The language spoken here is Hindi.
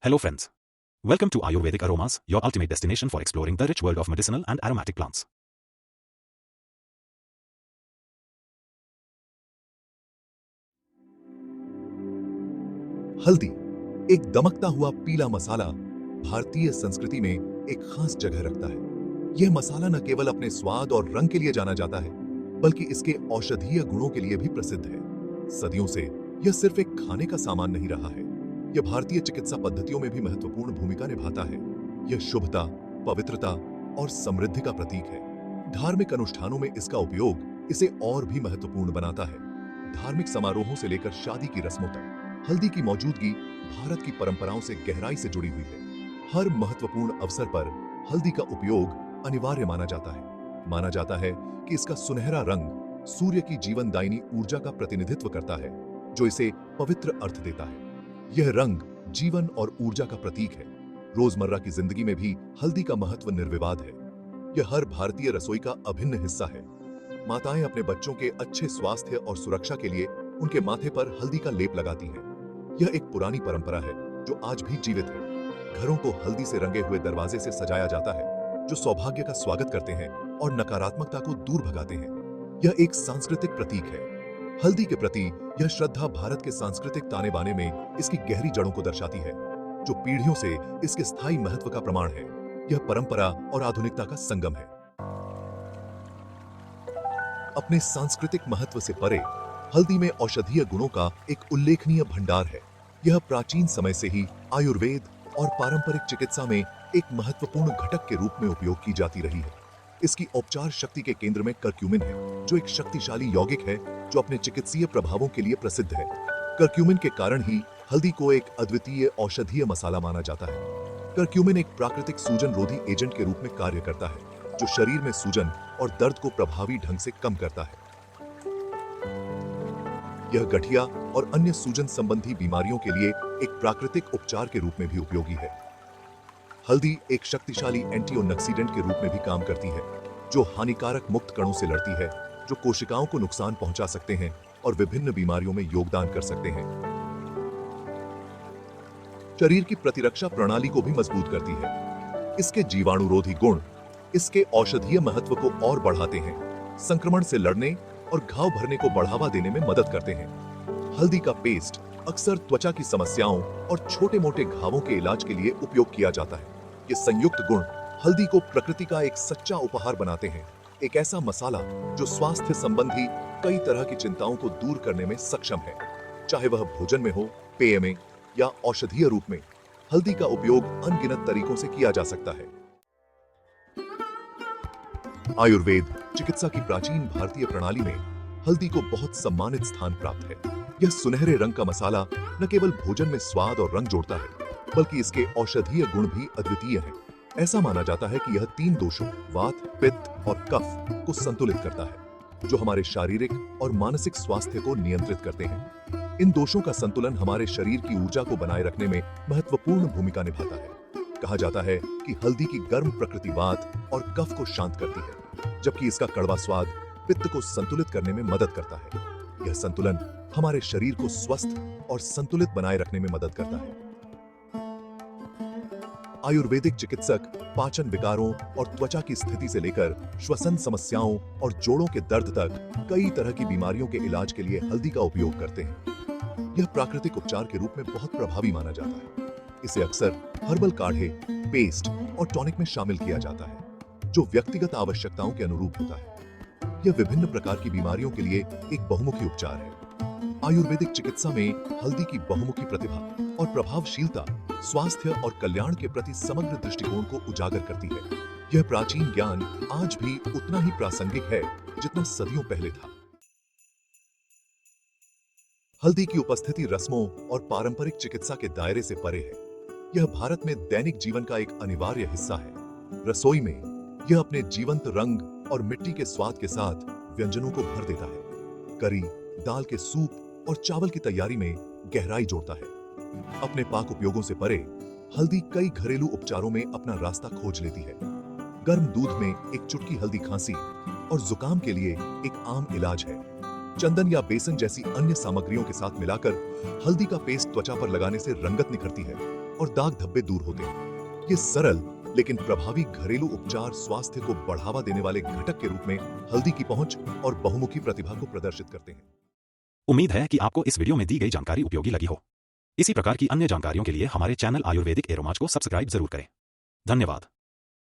Hello friends. Welcome to Ayurvedic Aromas, your ultimate destination for exploring the rich world of medicinal and aromatic plants. हल्दी एक दमकता हुआ पीला मसाला भारतीय संस्कृति में एक खास जगह रखता है। यह मसाला न केवल अपने स्वाद और रंग के लिए जाना जाता है, बल्कि इसके औषधीय गुणों के लिए भी प्रसिद्ध है। सदियों से यह सिर्फ एक खाने का सामान नहीं रहा है, यह भारतीय चिकित्सा पद्धतियों में भी महत्वपूर्ण भूमिका निभाता है। यह शुभता, पवित्रता और समृद्धि का प्रतीक है। धार्मिक अनुष्ठानों में इसका उपयोग इसे और भी महत्वपूर्ण बनाता है। धार्मिक समारोहों से लेकर शादी की रस्मों तक हल्दी की मौजूदगी भारत की परंपराओं से गहराई से जुड़ी हुई है। हर महत्वपूर्ण अवसर पर हल्दी का उपयोग अनिवार्य माना जाता है। माना जाता है कि इसका सुनहरा रंग सूर्य की जीवनदायिनी ऊर्जा का प्रतिनिधित्व करता है, जो इसे पवित्र अर्थ देता है। यह रंग जीवन और ऊर्जा का प्रतीक है। रोजमर्रा की जिंदगी में भी हल्दी का महत्व निर्विवाद है। यह हर भारतीय रसोई का अभिन्न हिस्सा है। माताएं अपने बच्चों के अच्छे स्वास्थ्य और सुरक्षा के लिए उनके माथे पर हल्दी का लेप लगाती हैं। यह एक पुरानी परंपरा है जो आज भी जीवित है। घरों को हल्दी से रंगे हुए दरवाजे से सजाया जाता है, जो सौभाग्य का स्वागत करते हैं और नकारात्मकता को दूर भगाते हैं। यह एक सांस्कृतिक प्रतीक है। हल्दी के प्रति यह श्रद्धा भारत के सांस्कृतिक ताने बाने में इसकी गहरी जड़ों को दर्शाती है, जो पीढ़ियों से इसके स्थायी महत्व का प्रमाण है। यह परंपरा और आधुनिकता का संगम है। अपने सांस्कृतिक महत्व से परे हल्दी में औषधीय गुणों का एक उल्लेखनीय भंडार है। यह प्राचीन समय से ही आयुर्वेद और पारंपरिक चिकित्सा में एक महत्वपूर्ण घटक के रूप में उपयोग की जाती रही है। इसकी औपचार शक्ति के केंद्र में करक्यूमिन है, जो एक शक्तिशाली यौगिक है जो अपने चिकित्सीय प्रभावों के लिए प्रसिद्ध है। करक्यूमिन के कारण ही हल्दी को एक अद्वितीय औषधीय मसाला माना जाता है। करक्यूमिन एक प्राकृतिक सूजन रोधी एजेंट के रूप में कार्य करता है, जो शरीर में सूजन और दर्द को प्रभावी ढंग से कम करता है। यह गठिया और अन्य सूजन संबंधी बीमारियों के लिए एक प्राकृतिक उपचार के रूप में भी उपयोगी है। हल्दी एक शक्तिशाली एंटीओक्सीडेंट के रूप में भी काम करती है, जो हानिकारक मुक्त कणों से लड़ती है, जो कोशिकाओं को नुकसान पहुंचा सकते हैं और विभिन्न बीमारियों में योगदान कर सकते हैं। शरीर की प्रतिरक्षा प्रणाली को भी मजबूत करती है। इसके जीवाणुरोधी गुण इसके औषधीय महत्व को और बढ़ाते हैं, संक्रमण से लड़ने और घाव भरने को बढ़ावा देने में मदद करते हैं। हल्दी का पेस्ट अक्सर त्वचा की समस्याओं और छोटे-मोटे घावों के इलाज के लिए उपयोग किया जाता है। ये संयुक्त गुण हल्दी को प्रकृति का एक सच्चा उपहार बनाते हैं, एक ऐसा मसाला जो स्वास्थ्य संबंधी कई तरह की चिंताओं को दूर करने में सक्षम है। चाहे वह भोजन में हो, पेय में या औषधीय रूप में, हल्दी का उपयोग अनगिनत तरीकों से किया जा सकता है। आयुर्वेद चिकित्सा की प्राचीन भारतीय प्रणाली में हल्दी को बहुत सम्मानित स्थान प्राप्त है। यह सुनहरे रंग का मसाला न केवल भोजन में स्वाद और रंग जोड़ता है, बल्कि इसके औषधीय गुण भी अद्वितीय हैं। ऐसा माना जाता है कि यह 3 दोषों वात, पित्त और कफ को संतुलित करता है, जो हमारे शारीरिक और मानसिक स्वास्थ्य को नियंत्रित करते हैं। इन दोषों का संतुलन हमारे शरीर की ऊर्जा को बनाए रखने में महत्वपूर्ण भूमिका निभाता है। कहा जाता है कि हल्दी की गर्म प्रकृति वात और कफ को शांत करती है, जबकि इसका कड़वा स्वाद पित्त को संतुलित करने में मदद करता है। यह संतुलन हमारे शरीर को स्वस्थ और संतुलित बनाए रखने में मदद करता है। आयुर्वेदिक चिकित्सक पाचन विकारों और त्वचा की स्थिति से लेकर श्वसन समस्याओं और जोड़ों के दर्द तक कई तरह की बीमारियों के इलाज के लिए हल्दी का उपयोग करते हैं। यह प्राकृतिक उपचार के रूप में बहुत प्रभावी माना जाता है। इसे अक्सर हर्बल काढ़े, पेस्ट और टॉनिक में शामिल किया जाता है, जो व्यक्तिगत आवश्यकताओं के अनुरूप होता है। यह विभिन्न प्रकार की बीमारियों के लिए एक बहुमुखी उपचार है। आयुर्वेदिक चिकित्सा में हल्दी की बहुमुखी प्रतिभा और प्रभावशीलता स्वास्थ्य और कल्याण के प्रति समग्र दृष्टिकोण को उजागर करती है। यह प्राचीन ज्ञान आज भी उतना ही प्रासंगिक है जितना सदियों पहले था। हल्दी की उपस्थिति रस्मों और पारंपरिक चिकित्सा के दायरे से परे है। यह भारत में दैनिक जीवन का एक अनिवार्य हिस्सा है। रसोई में यह अपने जीवंत रंग और मिट्टी के स्वाद के साथ व्यंजनों को भर देता है। करी, दाल के सूप और चावल की तैयारी में गहराई जोड़ता है। अपने पाक उपयोगों से परे हल्दी कई घरेलू उपचारों में अपना रास्ता खोज लेती है। गर्म दूध में एक चुटकी हल्दी खांसी और जुकाम के लिए एक आम इलाज है। चंदन या बेसन जैसी अन्य सामग्रियों के साथ मिलाकर हल्दी का पेस्ट त्वचा पर लगाने से रंगत निखरती है और दाग धब्बे दूर होते हैं। ये सरल लेकिन प्रभावी घरेलू उपचार स्वास्थ्य को बढ़ावा देने वाले घटक के रूप में हल्दी की पहुंच और बहुमुखी प्रतिभा को प्रदर्शित करते हैं। उम्मीद है कि आपको इस वीडियो में दी गई जानकारी उपयोगी लगी हो। इसी प्रकार की अन्य जानकारियों के लिए हमारे चैनल आयुर्वेदिक एरोमाज को सब्सक्राइब जरूर करें। धन्यवाद।